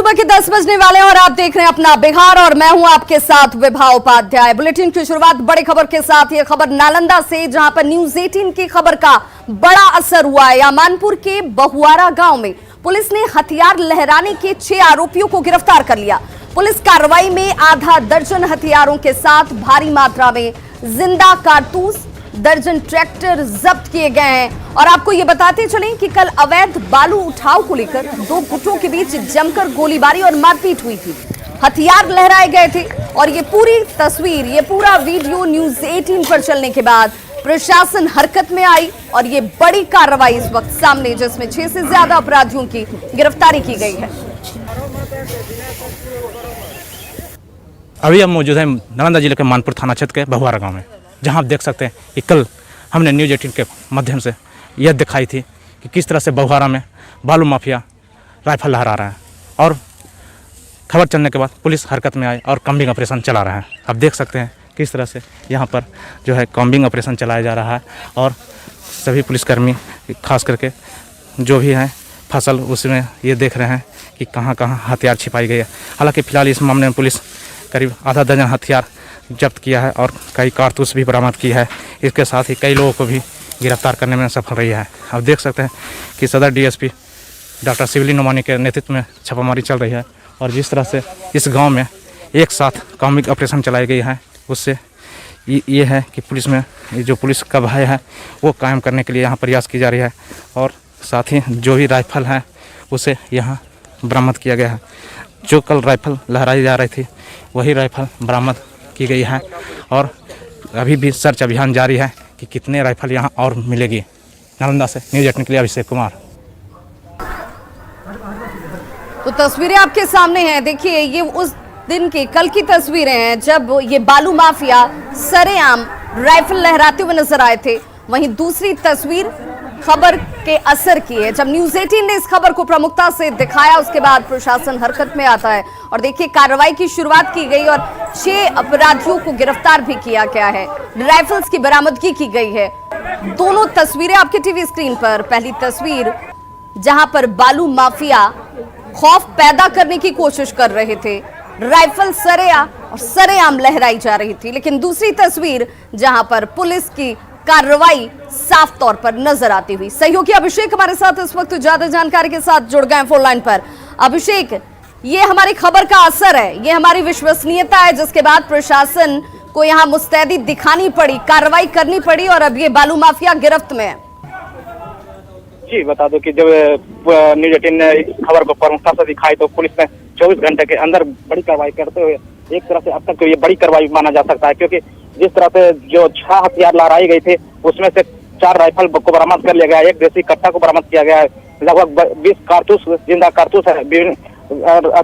सुबह के 10 बजने वाले हैं और आप देख रहे हैं अपना बिहार और मैं हूं आपके साथ विभा उपाध्याय। बुलेटिन की शुरुआत बड़ी खबर के साथ। यह खबर नालंदा से, जहां पर न्यूज 18 की खबर का बड़ा असर हुआ है। यामानपुर के बहुआरा गांव में पुलिस ने हथियार लहराने के 6 आरोपियों को गिरफ्तार कर लिया। पुलिस कार्रवाई में आधा दर्जन हथियारों के साथ भारी मात्रा में जिंदा कारतूस, दर्जन ट्रैक्टर जब्त किए गए हैं। और आपको ये बताते चलें कि कल अवैध बालू उठाव को लेकर 2 गुटों के बीच जमकर गोलीबारी और मारपीट हुई थी। हथियार लहराए गए थे और ये पूरी तस्वीर, ये पूरा वीडियो न्यूज 18 पर चलने के बाद प्रशासन हरकत में आई और ये बड़ी कार्रवाई इस वक्त सामने, जिसमें 6 से ज्यादा अपराधियों की गिरफ्तारी की गई है। अभी हम मौजूद हैं नालंदा जिले के मानपुर थाना क्षेत्र के बहुआरा गांव में, जहां आप देख सकते हैं कि कल हमने न्यूज 18 के माध्यम से यह दिखाई थी कि किस तरह से बहुआरा में बालू माफिया राइफल लहरा रहा है। और खबर चलने के बाद पुलिस हरकत में आई और कॉम्बिंग ऑपरेशन चला रहा है। आप देख सकते हैं किस तरह से यहाँ पर जो है कॉम्बिंग ऑपरेशन चलाया जा रहा है और सभी पुलिसकर्मी खास करके जो भी हैं फसल उसमें ये देख रहे हैं कि कहाँ कहाँ हथियार छिपाई गई है। हालांकि फिलहाल इस मामले में पुलिस करीब आधा दर्जन हथियार जब्त किया है और कई कारतूस भी बरामद की है। इसके साथ ही कई लोगों को भी गिरफ्तार करने में सफल रही है। आप देख सकते हैं कि सदर डीएसपी डॉक्टर शिवली नोमानी के नेतृत्व में छापामारी चल रही है और जिस तरह से इस गांव में एक साथ कॉम्बिंग ऑपरेशन चलाई गई है, उससे ये है कि पुलिस में जो पुलिस का भय है वो कायम करने के लिए यहाँ प्रयास की जा रही है। और साथ ही जो भी राइफल है उसे यहाँ बरामद किया गया है। जो कल राइफल लहराई जा रही थी वही राइफल बरामद की गई है और अभी भी सर्च अभियान जारी है कि कितने राइफल यहाँ और मिलेगी। नालंदा से न्यूज 18 के लिए अभिषेक कुमार। तो तस्वीरें आपके सामने हैं। देखिए, ये उस दिन की, कल की तस्वीरें हैं जब ये बालू माफिया सरेआम राइफल लहराते हुए नजर आए थे। वहीं दूसरी तस्वीर खबर के असर की है। जब न्यूज 18 ने इस खबर को प्रमुखता से दिखाया, उसके बाद प्रशासन हरकत में आता है और देखिए कार्रवाई की शुरुआत की गई और 6 अपराधियों को गिरफ्तार भी किया गया है। राइफल्स की बरामदगी की गई है। दोनों तस्वीरें आपके टीवी स्क्रीन पर। पहली तस्वीर जहां पर बालू माफिया खौफ पैदा करने की कोशिश कर रहे थे, राइफल सरेआम लहराई जा रही थी। लेकिन दूसरी तस्वीर जहां पर पुलिस की कार्रवाई साफ तौर पर नजर आती हुई। सहयोगी अभिषेक हमारे साथ इस वक्त ज्यादा जानकारी के साथ जुड़ गए फोन लाइन पर। अभिषेक, ये हमारी खबर का असर है, ये हमारी विश्वसनीयता है, जिसके बाद प्रशासन को यहाँ मुस्तैदी दिखानी पड़ी, कार्रवाई करनी पड़ी और अब ये बालू माफिया गिरफ्त में है। जी, बता दो कि जब न्यूज 18 ने इस खबर को प्रमुखता से दिखाई तो पुलिस ने 24 घंटे के अंदर बड़ी कार्रवाई करते हुए एक तरह से अब तक तो ये बड़ी कार्रवाई माना जा सकता है, क्योंकि जिस तरह से जो 6 हथियार लहराई गई थे उसमें से 4 राइफल को बरामद कर लिया गया है, 1 देसी कट्टा को बरामद किया गया है, लगभग 20 कारतूस, जिंदा कारतूस है विभिन्न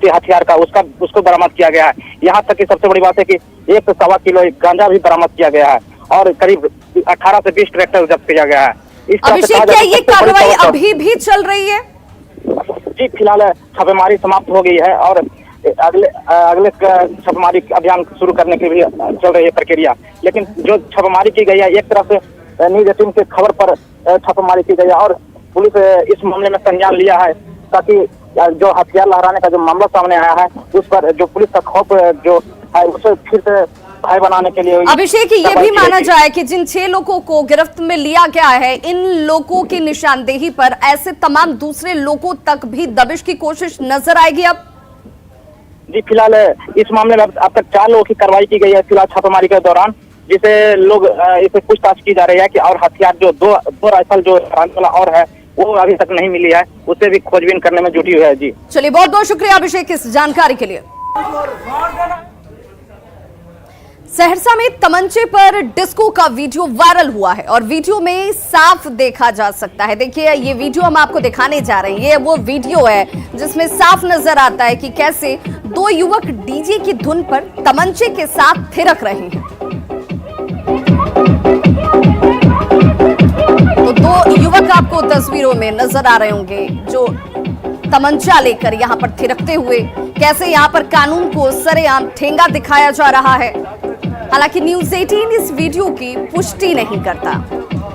हथियार का, उसको बरामद किया गया है। यहाँ तक कि सबसे बड़ी बात है कि 1 से 1.25 किलो गांजा भी बरामद किया गया है और करीब 18 से 20 ट्रैक्टर जब्त किया गया है। अभिषेक, क्या ये कार्रवाई अभी भी चल रही है? जी, फिलहाल छापेमारी समाप्त हो गई है और अगले छापेमारी अभियान शुरू करने की भी चल रही है प्रक्रिया। लेकिन जो छापेमारी की गई है, एक तरह से न्यूज 18 के खबर पर छापेमारी की गई है और पुलिस इस मामले में संज्ञान लिया है ताकि जो हथियार लहराने का जो मामला सामने आया है उस पर जो पुलिस का खौफ जो है उसे फिर से भय बनाने के लिए। अभिषेक, ये भी माना जाए कि जिन 6 लोगों को गिरफ्त में लिया गया है, इन लोगों की निशानदेही पर ऐसे तमाम दूसरे लोगों तक भी दबिश की कोशिश नजर आएगी अब? जी, फिलहाल इस मामले में अब तक 4 लोगों की कार्रवाई की गई है फिलहाल छापेमारी के दौरान, जिसे लोग इसे पूछताछ की जा रही है कि और हथियार जो दो राइफल जो वाला और है वो अभी तक नहीं मिली है, उसे भी खोजबीन करने में जुटी हुई है। जी चलिए, बहुत बहुत शुक्रिया अभिषेक इस जानकारी के लिए। सहरसा में तमंचे पर डिस्को का वीडियो वायरल हुआ है और वीडियो में साफ देखा जा सकता है। देखिए, ये वीडियो हम आपको दिखाने जा रहे हैं। ये वो वीडियो है जिसमें साफ नजर आता है कि कैसे 2 युवक डीजे की धुन पर तमंचे के साथ थिरक रहे हैं। तो 2 युवक आपको तस्वीरों में नजर आ रहे होंगे जो तमंचा लेकर यहाँ पर थिरकते हुए, कैसे यहाँ पर कानून को सरेआम ठेंगा दिखाया जा रहा है। हालांकि न्यूज 18 इस वीडियो की पुष्टि नहीं करता।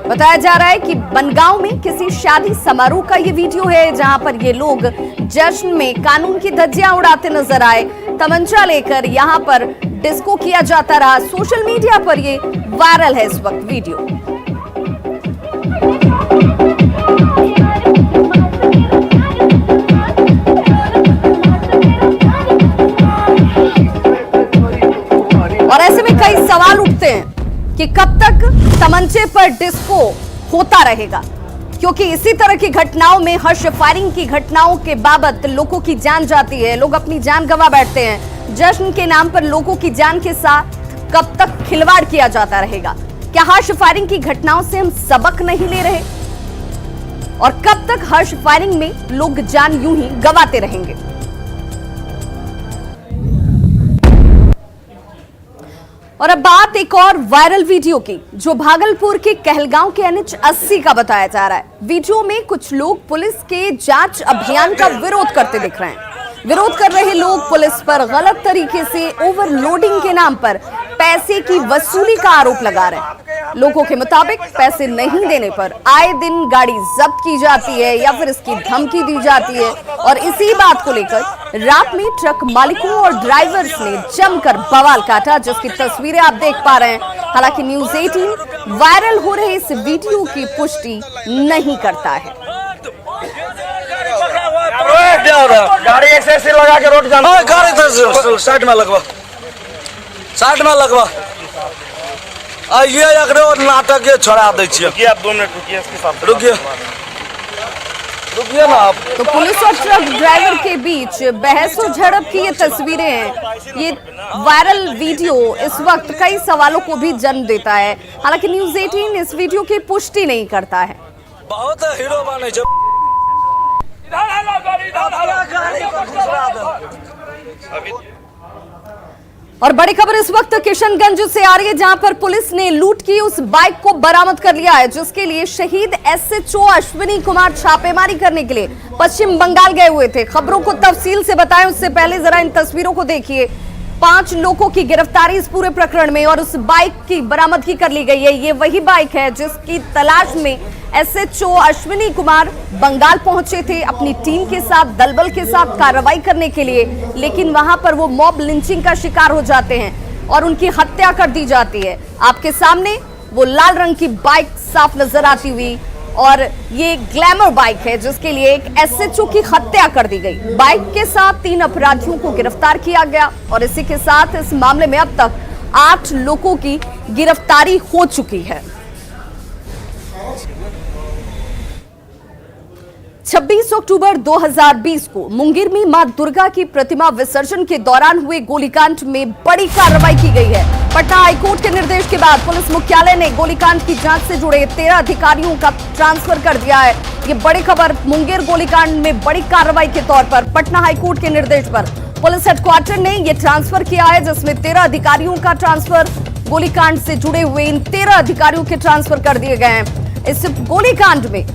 बताया जा रहा है कि बनगांव में किसी शादी समारोह का ये वीडियो है, जहां पर ये लोग जश्न में कानून की धज्जियां उड़ाते नजर आए। तमंचा लेकर यहां पर डिस्को किया जाता रहा। सोशल मीडिया पर ये वायरल है इस वक्त वीडियो। और ऐसे में कई सवाल उठते हैं कि कब तक तमंचे पर डिस्को होता रहेगा, क्योंकि इसी तरह की घटनाओं में हर्ष फायरिंग की घटनाओं के बाबत लोगों की जान जाती है, लोग अपनी जान गंवा बैठते हैं। जश्न के नाम पर लोगों की जान के साथ कब तक खिलवाड़ किया जाता रहेगा? क्या हर्ष फायरिंग की घटनाओं से हम सबक नहीं ले रहे? और कब तक हर्ष फायरिंग में लोग जान यूं ही गंवाते रहेंगे? और अब बात एक और वायरल वीडियो की, जो भागलपुर के कहलगांव के NH 80 का बताया जा रहा है। वीडियो में कुछ लोग पुलिस के जांच अभियान का विरोध करते दिख रहे हैं। विरोध कर रहे लोग पुलिस पर गलत तरीके से ओवरलोडिंग के नाम पर पैसे की वसूली का आरोप लगा रहे हैं। लोगों के मुताबिक पैसे नहीं देने पर आए दिन गाड़ी जब्त की जाती है या फिर इसकी धमकी दी जाती है। और इसी बात को लेकर रात में ट्रक मालिकों और ड्राइवर्स ने जमकर बवाल काटा, जिसकी तस्वीरें आप देख पा रहे हैं। हालांकि न्यूज़ 18 वायरल हो रहे इस वीडियो की पुष्टि नहीं करता है। गाड़ी ऐसे लगा के रोड जाना, गाड़ी साइड में लगवा, साइड में लगवा। ये नाटक ये छोड़ा दे रुकिए, आप 2 मिनट रुकिए, इसके साथ रुकिए रुकिए ना आप। तो पुलिस और ट्रक ड्राइवर के बीच बहस और झड़प की ये तस्वीरें हैं। ये वायरल वीडियो इस वक्त कई सवालों को भी जन्म देता है। हालांकि न्यूज़ 18 इस वीडियो की पुष्टि नहीं करता है। बहुत हीरो बने जो और बड़ी खबर इस वक्त किशनगंज से आ रही है, जहां पर पुलिस ने लूट की उस बाइक को बरामद कर लिया है, जिसके लिए शहीद SHO अश्विनी कुमार छापेमारी करने के लिए पश्चिम बंगाल गए हुए थे। खबरों को तफसील से बताएं उससे पहले जरा इन तस्वीरों को देखिए। 5 लोगों की गिरफ्तारी इस पूरे प्रकरण में और उस बाइक की बरामदगी कर ली गई है। ये वही बाइक है जिसकी तलाश में SHO अश्विनी कुमार बंगाल पहुंचे थे अपनी टीम के साथ, दलबल के साथ कार्रवाई करने के लिए। लेकिन वहां पर वो मॉब लिंचिंग का शिकार हो जाते हैं और उनकी हत्या कर दी जाती है। आपके सामने वो लाल रंग की बाइक साफ नजर आती हुई, और ये ग्लैमर बाइक है जिसके लिए एक SHO की हत्या कर दी गई। बाइक के साथ 3 अपराधियों को गिरफ्तार किया गया और इसी के साथ इस मामले में अब तक 8 लोगों की गिरफ्तारी हो चुकी है। 26 अक्टूबर 2020 को मुंगेर में मां दुर्गा की प्रतिमा विसर्जन के दौरान हुए गोलीकांड में बड़ी कार्रवाई की गई है। पटना हाईकोर्ट के निर्देश के बाद पुलिस मुख्यालय ने गोलीकांड की जांच से जुड़े 13 अधिकारियों का ट्रांसफर कर दिया है। ये बड़ी खबर, मुंगेर गोलीकांड में बड़ी कार्रवाई के तौर पर पटना हाईकोर्ट के निर्देश पर पुलिस हेडक्वार्टर ने ये ट्रांसफर किया है, जिसमें 13 अधिकारियों का ट्रांसफर, गोलीकांड से जुड़े हुए इन 13 अधिकारियों के ट्रांसफर कर दिए गए हैं। इस गोलीकांड में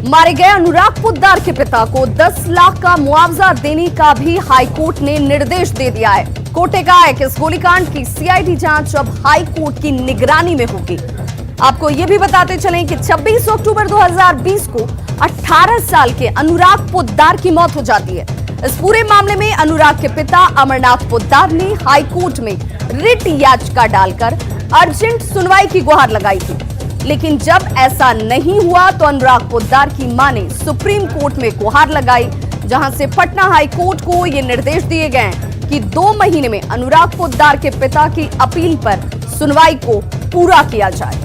मारे गए अनुराग पोद्दार के पिता को 10 लाख का मुआवजा देने का भी हाईकोर्ट ने निर्देश दे दिया है। कोर्ट ने कहा है कि इस गोलीकांड की CID जांच अब हाईकोर्ट की निगरानी में होगी। आपको यह भी बताते चलें कि 26 अक्टूबर 2020 को 18 साल के अनुराग पोद्दार की मौत हो जाती है। इस पूरे मामले में अनुराग के पिता अमरनाथ पोद्दार ने हाईकोर्ट में रिट याचिका डालकर अर्जेंट सुनवाई की गुहार लगाई थी। लेकिन जब ऐसा नहीं हुआ तो अनुराग पोद्दार की मां ने सुप्रीम कोर्ट में गुहार लगाई, जहां से पटना हाई कोर्ट को ये निर्देश दिए गए कि 2 महीने में अनुराग पोद्दार के पिता की अपील पर सुनवाई को पूरा किया जाए।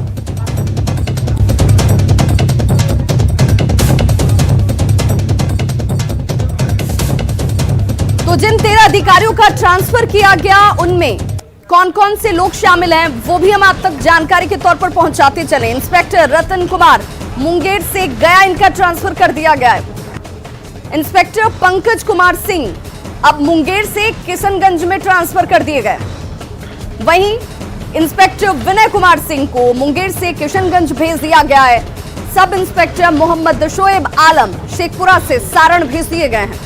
तो जिन 13 अधिकारियों का ट्रांसफर किया गया उनमें कौन कौन से लोग शामिल हैं वो भी हम आप तक जानकारी के तौर पर पहुंचाते चले। इंस्पेक्टर रतन कुमार मुंगेर से गया, इनका ट्रांसफर कर दिया गया है। इंस्पेक्टर पंकज कुमार सिंह अब मुंगेर से किशनगंज में ट्रांसफर कर दिए गए। वहीं इंस्पेक्टर विनय कुमार सिंह को मुंगेर से किशनगंज भेज दिया गया है। सब इंस्पेक्टर मोहम्मद शोएब आलम शेखपुरा से सारण भेज दिए गए हैं।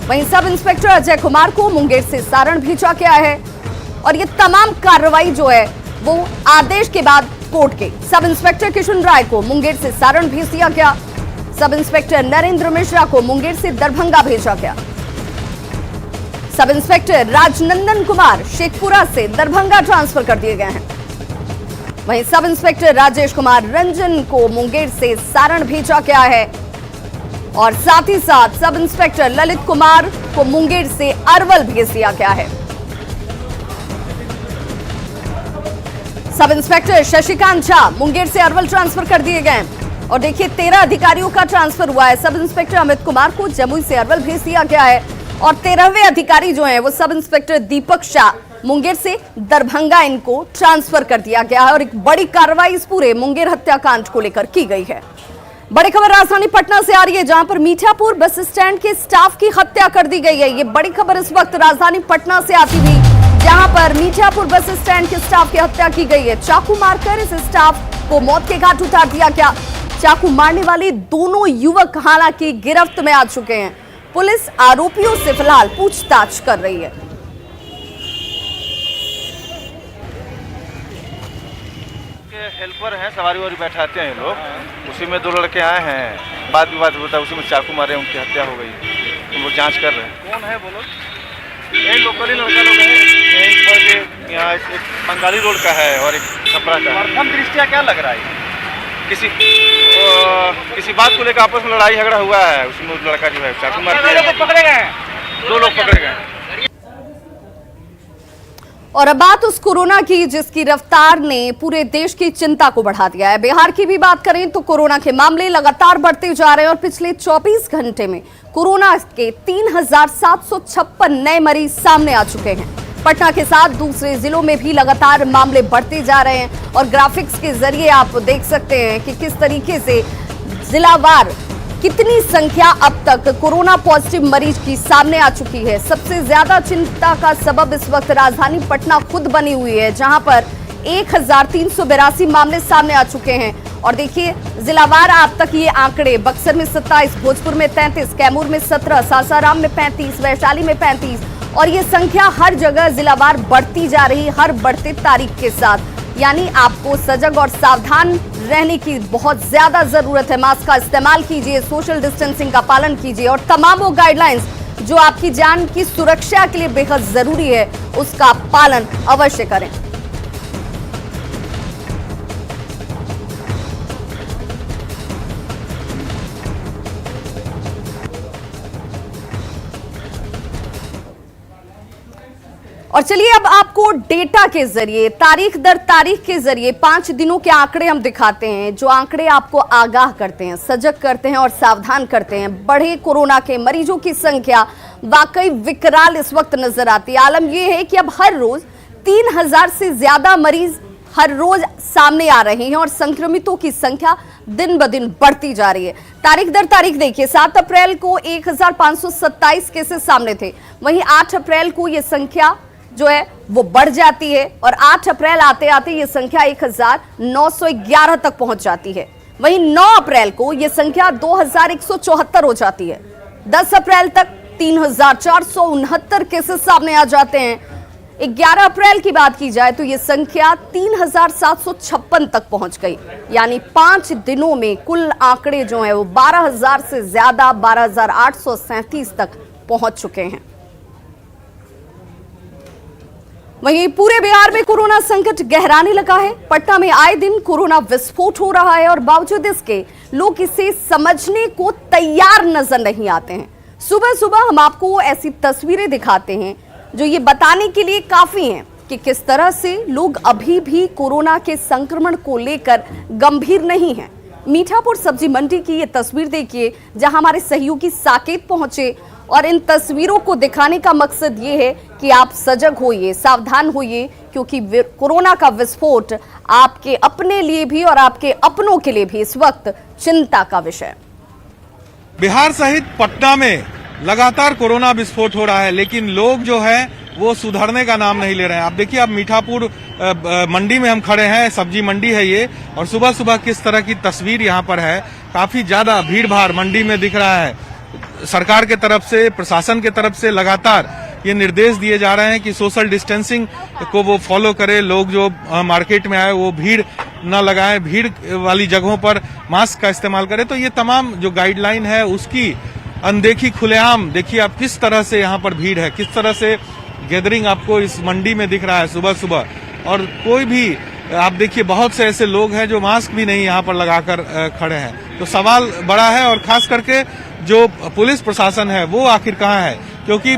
वहीं सब इंस्पेक्टर अजय कुमार को मुंगेर से सारण भेजा गया है। और ये तमाम कार्रवाई जो है वो आदेश के बाद एस्कॉर्ट के। सब इंस्पेक्टर किशन राय को मुंगेर से सारण भेज दिया गया। सब इंस्पेक्टर नरेंद्र मिश्रा को मुंगेर से दरभंगा भेजा गया। सब इंस्पेक्टर राजनंदन कुमार शेखपुरा से दरभंगा ट्रांसफर कर दिए गए हैं। वहीं सब इंस्पेक्टर राजेश कुमार रंजन को मुंगेर से सारण भेजा गया है और साथ ही साथ सब इंस्पेक्टर ललित कुमार को मुंगेर से अरवल भेज दिया गया है। सब इंस्पेक्टर शशिकांत झा मुंगेर से अरवल ट्रांसफर कर दिए गए और देखिए 13 अधिकारियों का ट्रांसफर हुआ है। सब इंस्पेक्टर अमित कुमार को जमुई से अरवल भेज दिया गया है और 13वें अधिकारी जो हैं वो सब इंस्पेक्टर दीपक शाह मुंगेर से दरभंगा इनको ट्रांसफर कर दिया गया है और एक बड़ी कार्रवाई इस पूरे मुंगेर हत्याकांड को लेकर की गई है। बड़ी खबर राजधानी पटना से आ रही है, जहां पर मीठापुर बस स्टैंड के स्टाफ की हत्या कर दी गई है। ये बड़ी खबर इस वक्त राजधानी पटना से आती हुई, जहां पर मीठापुर बस स्टैंड के स्टाफ की हत्या की गई है। चाकू मारकर इस स्टाफ को मौत के घाट उतार दिया गया। चाकू मारने वाले दोनों युवक हालांकि गिरफ्त में आ चुके हैं। पुलिस आरोपियों से फिलहाल पूछताछ कर रही है। हेल्पर हैं, सवारी वारी बैठाते हैं लोग, उसी में 2 लड़के आए हैं, बात विवाद होता है, उसी में चाकू मारे, उनकी हत्या हो गई। हम लोग जांच कर रहे हैं। कौन है बोलो? यही लोकली लड़का लोग हैं, यहीं पर यहाँ एक बंगाली रोड का है और एक छपरा का। प्रथम दृष्टिया क्या लग रहा है? किसी बात को लेकर आपस में लड़ाई झगड़ा हुआ है, उसमें लड़का जो है चाकू मार के पकड़े गए हैं। 2 लोग पकड़े गए। और अब बात उस कोरोना की जिसकी रफ्तार ने पूरे देश की चिंता को बढ़ा दिया है। बिहार की भी बात करें तो कोरोना के मामले लगातार बढ़ते जा रहे हैं और पिछले 24 घंटे में कोरोना के 3756 नए मरीज सामने आ चुके हैं। पटना के साथ दूसरे जिलों में भी लगातार मामले बढ़ते जा रहे हैं और ग्राफिक्स के जरिए आप देख सकते हैं कि किस तरीके से जिलावार कितनी संख्या अब तक कोरोना पॉजिटिव मरीज की सामने आ चुकी है। सबसे ज्यादा चिंता का सबब इस वक्त राजधानी पटना खुद बनी हुई है, जहां पर 1382 मामले सामने आ चुके हैं। और देखिए जिलावार अब तक ये आंकड़े, बक्सर में 27, भोजपुर में 33, कैमूर में 17, सासाराम में 35, वैशाली में 35 और ये संख्या हर जगह जिलावार बढ़ती जा रही है हर बढ़ते तारीख के साथ। यानी आपको सजग और सावधान रहने की बहुत ज्यादा जरूरत है। मास्क का इस्तेमाल कीजिए, सोशल डिस्टेंसिंग का पालन कीजिए और तमाम वो गाइडलाइंस जो आपकी जान की सुरक्षा के लिए बेहद जरूरी है उसका पालन अवश्य करें। और चलिए अब आपको डेटा के जरिए, तारीख दर तारीख के जरिए 5 दिनों के आंकड़े हम दिखाते हैं, जो आंकड़े आपको आगाह करते हैं, सजग करते हैं और सावधान करते हैं। बढ़े कोरोना के मरीजों की संख्या वाकई विकराल इस वक्त नजर आती है। आलम यह है कि अब हर रोज 3000 से ज्यादा मरीज हर रोज सामने आ रहे हैं और संक्रमितों की संख्या दिन ब दिन बढ़ती जा रही है। तारीख दर तारीख देखिए, 7 अप्रैल को 1527 केसेस सामने थे, वहीं 8 अप्रैल को यह संख्या जो है वो बढ़ जाती है और 8 अप्रैल आते आते ये संख्या 1911 तक पहुंच जाती है। वहीं 9 अप्रैल को ये संख्या 2174 हो जाती है। 10 अप्रैल तक 3469 केसेस सामने आ जाते हैं। 11 अप्रैल की बात की जाए तो ये संख्या 3756 तक पहुंच गई। यानी 5 दिनों में कुल आंकड़े जो हैं वो 12000 से ज्यादा 12837 तक पहुंच चुके हैं। वहीं पूरे बिहार में कोरोना संकट गहराने लगा है। पटना में आए दिन कोरोना विस्फोट हो रहा है और बावजूद इसके लोग इसे समझने को तैयार नजर नहीं आते हैं। सुबह सुबह हम आपको ऐसी तस्वीरें दिखाते हैं जो ये बताने के लिए काफी हैं कि किस तरह से लोग अभी भी कोरोना के संक्रमण को लेकर गंभीर नहीं हैं। मीठापुर सब्जी मंडी की ये तस्वीर देखिए, जहां हमारे सहयोगी साकेत पहुंचे और इन तस्वीरों को दिखाने का मकसद ये है कि आप सजग होइए, सावधान होइए, क्योंकि कोरोना का विस्फोट आपके अपने लिए भी और आपके अपनों के लिए भी इस वक्त चिंता का विषय। बिहार सहित पटना में लगातार कोरोना विस्फोट हो रहा है, लेकिन लोग जो है वो सुधरने का नाम नहीं ले रहे हैं। आप देखिए, अब मीठापुर मंडी में हम खड़े हैं, सब्जी मंडी है ये, और सुबह सुबह किस तरह की तस्वीर यहाँ पर है। काफी ज्यादा भीड़ भाड़ मंडी में दिख रहा है। सरकार के तरफ से, प्रशासन के तरफ से लगातार ये निर्देश दिए जा रहे हैं कि सोशल डिस्टेंसिंग को वो फॉलो करे। लोग जो मार्केट में आए वो भीड़ न लगाएं, भीड़ वाली जगहों पर मास्क का इस्तेमाल करें। तो ये तमाम जो गाइडलाइन है उसकी अनदेखी खुलेआम देखिए आप किस तरह से यहाँ पर भीड़ है, किस तरह से गैदरिंग आपको इस मंडी में दिख रहा है सुबह सुबह। और कोई भी आप देखिए बहुत से ऐसे लोग हैं जो मास्क भी नहीं यहाँ पर लगाकर खड़े हैं। तो सवाल बड़ा है और खास करके जो पुलिस प्रशासन है वो आखिर कहाँ है, क्योंकि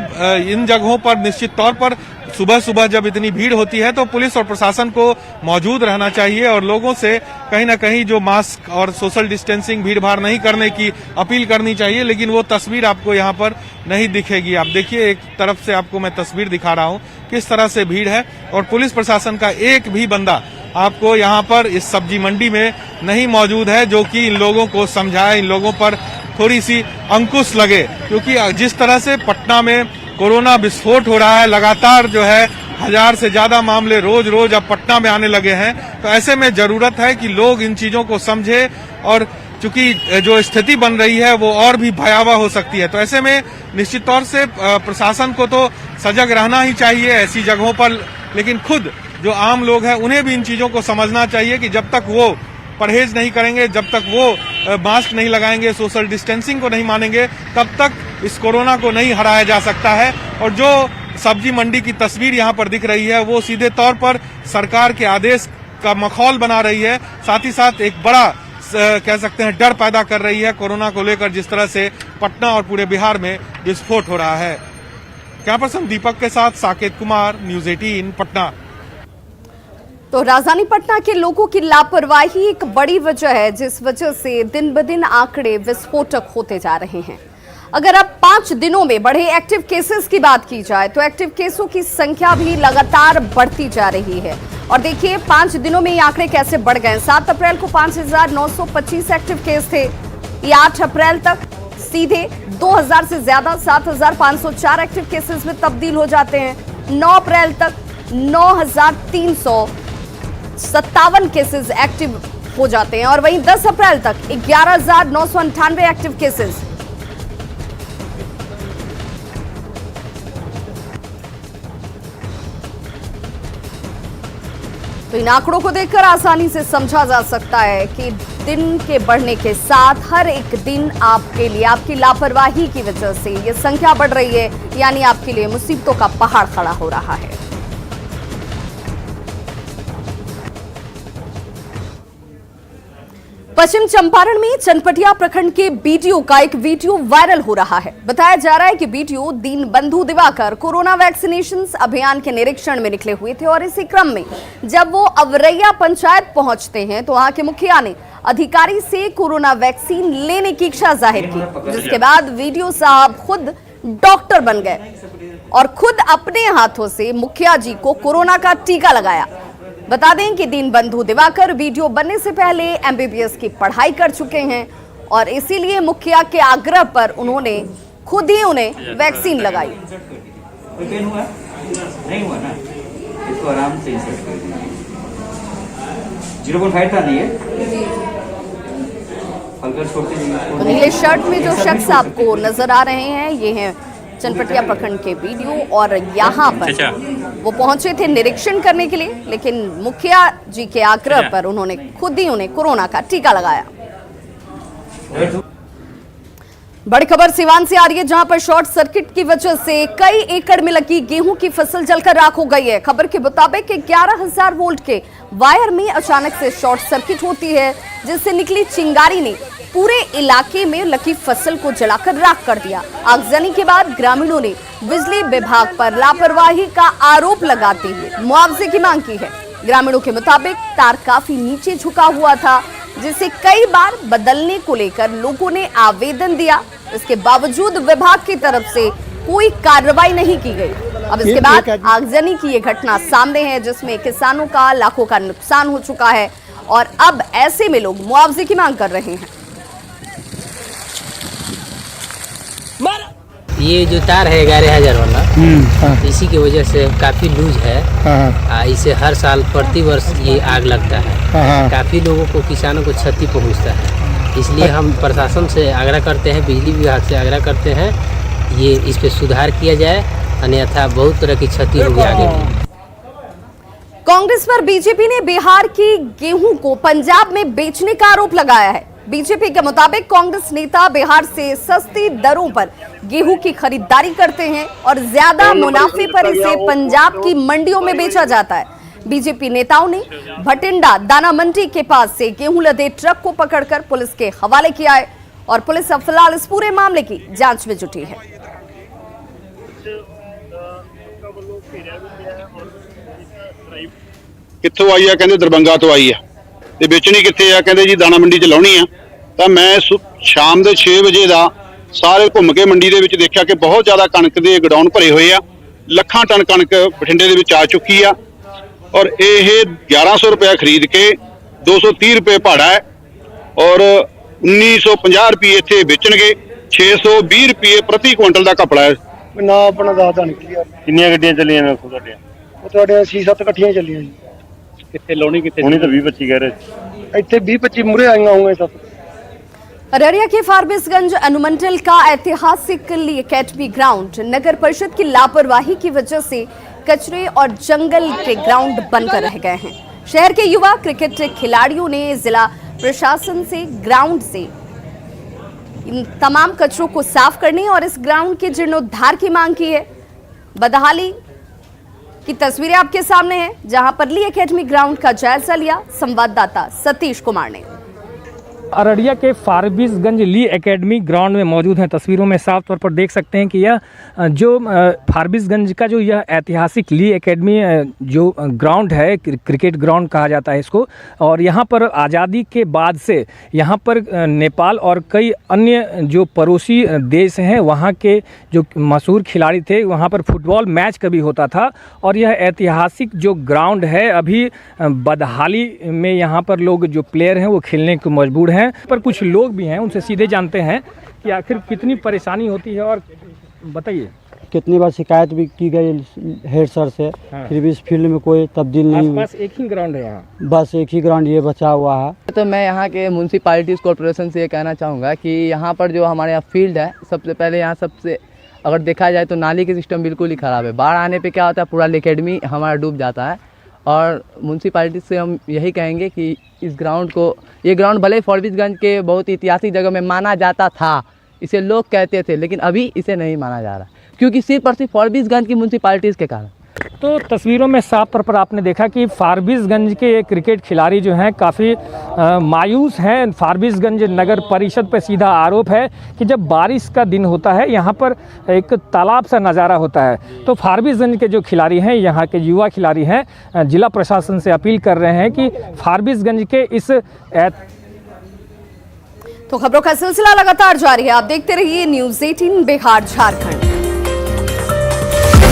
इन जगहों पर निश्चित तौर पर सुबह सुबह जब इतनी भीड़ होती है तो पुलिस और प्रशासन को मौजूद रहना चाहिए और लोगों से कहीं ना कहीं जो मास्क और सोशल डिस्टेंसिंग भीड़ भाड़ नहीं करने की अपील करनी चाहिए। लेकिन वो तस्वीर आपको यहाँ पर नहीं दिखेगी। आप देखिए एक तरफ से आपको मैं तस्वीर दिखा रहा हूँ किस तरह से भीड़ है और पुलिस प्रशासन का एक भी बंदा आपको यहाँ पर इस सब्जी मंडी में नहीं मौजूद है जो कि इन लोगों को समझाए, इन लोगों पर थोड़ी सी अंकुश लगे। क्योंकि जिस तरह से पटना में कोरोना विस्फोट हो रहा है, लगातार जो है 1000 से ज्यादा मामले रोज रोज अब पटना में आने लगे हैं। तो ऐसे में जरूरत है कि लोग इन चीजों को समझे और चूंकि जो स्थिति बन रही है वो और भी भयावह हो सकती है। तो ऐसे में निश्चित तौर से प्रशासन को तो सजग रहना ही चाहिए ऐसी जगहों पर, लेकिन खुद जो आम लोग हैं उन्हें भी इन चीजों को समझना चाहिए कि जब तक वो परहेज नहीं करेंगे, जब तक वो मास्क नहीं लगाएंगे, सोशल डिस्टेंसिंग को नहीं मानेंगे, तब तक इस कोरोना को नहीं हराया जा सकता है। और जो सब्जी मंडी की तस्वीर यहाँ पर दिख रही है वो सीधे तौर पर सरकार के आदेश का मखौल बना रही है, साथ ही साथ एक बड़ा कह सकते हैं डर पैदा कर रही है कोरोना को लेकर, जिस तरह से पटना और पूरे बिहार में विस्फोट हो रहा है। कैमरा पर्सन दीपक के साथ साकेत कुमार, न्यूज 18 पटना। तो राजधानी पटना के लोगों की लापरवाही एक बड़ी वजह है जिस वजह से दिन ब दिन आंकड़े विस्फोटक होते जा रहे हैं। अगर अब 5 दिनों में बढ़े एक्टिव केसेस की बात की जाए तो एक्टिव केसों की संख्या भी लगातार बढ़ती जा रही है। और देखिए 5 दिनों में ये आंकड़े कैसे बढ़ गए। 7 अप्रैल को 5925 एक्टिव केस थे, ये 8 अप्रैल तक सीधे 2000 से ज्यादा 7504 एक्टिव केसेस में तब्दील हो जाते हैं। 9 अप्रैल तक 9357 केसेस एक्टिव हो जाते हैं और वहीं 10 अप्रैल तक 11998 एक्टिव केसेस। तो इन आंकड़ों को देखकर आसानी से समझा जा सकता है कि दिन के बढ़ने के साथ हर एक दिन आपके लिए आपकी लापरवाही की वजह से ये संख्या बढ़ रही है, यानी आपके लिए मुसीबतों का पहाड़ खड़ा हो रहा है। पश्चिम चंपारण में चनपटिया प्रखंड के बीडीओ का एक वीडियो वायरल हो रहा है। बताया जा रहा है कि BDO Dinbandhu Diwakar corona vaccination अभियान के निरीक्षण में निकले हुए थे और इसी क्रम में जब वो अवरैया पंचायत पहुंचते हैं तो वहां के मुखिया ने अधिकारी से कोरोना वैक्सीन लेने की इच्छा जाहिर की, जिसके बाद वीडियो साहब खुद डॉक्टर बन गए और खुद अपने हाथों से मुखिया जी को कोरोना का टीका लगाया। बता दें कि दीनबंधु दिवाकर वीडियो बनने से पहले एमबीबीएस की पढ़ाई कर चुके हैं और इसीलिए मुखिया के आग्रह पर उन्होंने खुद ही उन्हें वैक्सीन लगाई। नहीं हुआ ना, इसको आराम से इंसर्ट कर दीजिए। 0.5 था नहीं है, हल्का छोड़ दीजिए। तो नीले शर्ट में जो शख्स आपको नजर आ रहे हैं ये हैं चनपटिया प्रखंड के बीडीओ और यहाँ पर वो पहुंचे थे निरीक्षण करने के लिए, लेकिन मुखिया जी के आग्रह पर उन्होंने खुद ही उन्हें कोरोना का टीका लगाया। बड़ी खबर सिवान से आ रही है जहां पर शॉर्ट सर्किट की वजह से कई एकड़ में लगी गेहूं की फसल जलकर राख हो गई है। खबर के मुताबिक 11,000 वोल्ट के वायर में अचानक से शॉर्ट सर्किट होती है जिससे निकली चिंगारी ने पूरे इलाके में लगी फसल को जलाकर राख कर दिया। आगजनी के बाद ग्रामीणों ने बिजली विभाग पर लापरवाही का आरोप लगाते हुए मुआवजे की मांग की है। ग्रामीणों के मुताबिक तार काफी नीचे झुका हुआ था जिसे कई बार बदलने को लेकर लोगों ने आवेदन दिया। इसके बावजूद विभाग की तरफ से कोई कार्रवाई नहीं की गई। अब इसके बाद आगजनी की ये घटना सामने है जिसमें किसानों का लाखों का नुकसान हो चुका है और अब ऐसे में लोग मुआवजे की मांग कर रहे हैं। ये जो तार है 11,000 वाला, इसी की वजह से काफ़ी लूज है। इसे हर साल प्रति वर्ष ये आग लगता है। काफ़ी लोगों को, किसानों को क्षति पहुंचता है। इसलिए हम प्रशासन से आग्रह करते हैं, बिजली विभाग से आग्रह करते हैं ये इस पे सुधार किया जाए, अन्यथा बहुत तरह की क्षति होगी आगे भी। कांग्रेस पर बीजेपी ने बिहार की गेहूं को पंजाब में बेचने का आरोप लगाया है। बीजेपी के मुताबिक कांग्रेस नेता बिहार से सस्ती दरों पर गेहूं की खरीदारी करते हैं और ज्यादा मुनाफे पर इसे पंजाब की मंडियों में बेचा जाता है। बीजेपी नेताओं ने भटिंडा दाना मंडी के पास से गेहूं लदे ट्रक को पकड़कर पुलिस के हवाले किया है और पुलिस अब फिलहाल इस पूरे मामले की जांच में जुटी है। कित्थों आई है? कहंदे दरबंगा तो आई है ते बेचनी कित्थे आ? कहंदे जी दाना मंडी च लाउणी आ। तां मैं शाम दे 6 वजे दा सारे घुम के मंडी दे विच देखिया कि बहुत ज्यादा कणक दे गोडाउन भरे हुए आ। ਲੱਖਾਂ टन कणक बठिंडे दे विच आ चुकी आ और यह 1100 रुपया खरीद के 230 रुपये भाड़ा है और 1950 रुपये इत्थे बेचणगे। 620 रुपये प्रति क्विंटल का कपड़ा है। ना अपना दादा निकली कितनी गड्डियां चलियां ने ਤੁਹਾਡੇ? ਉਹ ਤੁਹਾਡੇ 6-7 ਇਕੱਠੀਆਂ ਚੱਲੀਆਂ ਜੀ। ਕਿੱਥੇ ਲਾਉਣੀ ਕਿੱਥੇ? ਹੁਣੀ ਤਾਂ 20-25 ਕਹਿ ਰਹੇ। ਇੱਥੇ 20-25 ਮੁਰੇ ਆਈਆਂ ਹੋਣਗੇ ਸਭ। अररिया के फारबिसगंज अनुमंडल का ऐतिहासिक ली एकेडमी ग्राउंड नगर परिषद की लापरवाही की वजह से कचरे और जंगल के ग्राउंड बनकर रह गए हैं। शहर के युवा क्रिकेट खिलाड़ियों ने जिला प्रशासन से ग्राउंड से इन तमाम कचरों को साफ करने और इस ग्राउंड के जीर्णोद्धार की मांग की है। बदहाली की तस्वीरें आपके सामने हैं, जहां पर ली एकेडमी ग्राउंड का जायजा लिया संवाददाता सतीश कुमार ने। अररिया के फारबिसगंज ली एकेडमी ग्राउंड में मौजूद हैं। तस्वीरों में साफ तौर पर देख सकते हैं कि यह जो फारबिसगंज का जो यह ऐतिहासिक ली एकेडमी जो ग्राउंड है, क्रिकेट ग्राउंड कहा जाता है इसको, और यहाँ पर आज़ादी के बाद से यहाँ पर नेपाल और कई अन्य जो पड़ोसी देश हैं वहाँ के जो मशहूर खिलाड़ी थे, वहाँ पर फुटबॉल मैच कभी होता था। और यह ऐतिहासिक जो ग्राउंड है अभी बदहाली में यहाँ पर लोग जो प्लेयर हैं वो खेलने को मजबूर हैं। पर कुछ लोग भी हैं, उनसे सीधे जानते हैं कि आखिर कितनी परेशानी होती है और बताइए। कितनी बार शिकायत भी की गई हेड सर से, फिर भी इस फील्ड में कोई तब्दील नहीं हुई। बस एक ही ग्राउंड है यहाँ? बस एक ही ग्राउंड ये बचा हुआ है। तो मैं यहाँ के म्यूनसिपालिटीज़ कॉर्पोरेशन से ये कहना चाहूँगा कि यहाँ पर जो हमारे यहाँ फील्ड है, सबसे पहले यहाँ सबसे अगर देखा जाए तो नाली के सिस्टम बिल्कुल ही ख़राब है। बाढ़ आने पे क्या होता है, पूरा एकेडमी हमारा डूब जाता है। और म्यूनसिपालिटी से हम यही कहेंगे कि इस ग्राउंड को, ये ग्राउंड भले फारबिसगंज के बहुत ऐतिहासिक जगह में माना जाता था, इसे लोग कहते थे, लेकिन अभी इसे नहीं माना जा रहा क्योंकि सिर्फ और सिर्फ फारबिसगंज की म्यूनसिपालिटीज़ के कारण। तो तस्वीरों में साफ तौर पर आपने देखा कि फारबिसगंज के क्रिकेट खिलाड़ी जो हैं काफ़ी मायूस हैं। फारबिसगंज नगर परिषद पर सीधा आरोप है कि जब बारिश का दिन होता है यहाँ पर एक तालाब सा नज़ारा होता है। तो फारबिसगंज के जो खिलाड़ी हैं, यहाँ के युवा खिलाड़ी हैं, जिला प्रशासन से अपील कर रहे हैं कि फारबिसगंज के इस तो खबरों का सिलसिला लगातार जारी है। आप देखते रहिए न्यूज़ 18 बिहार झारखंड।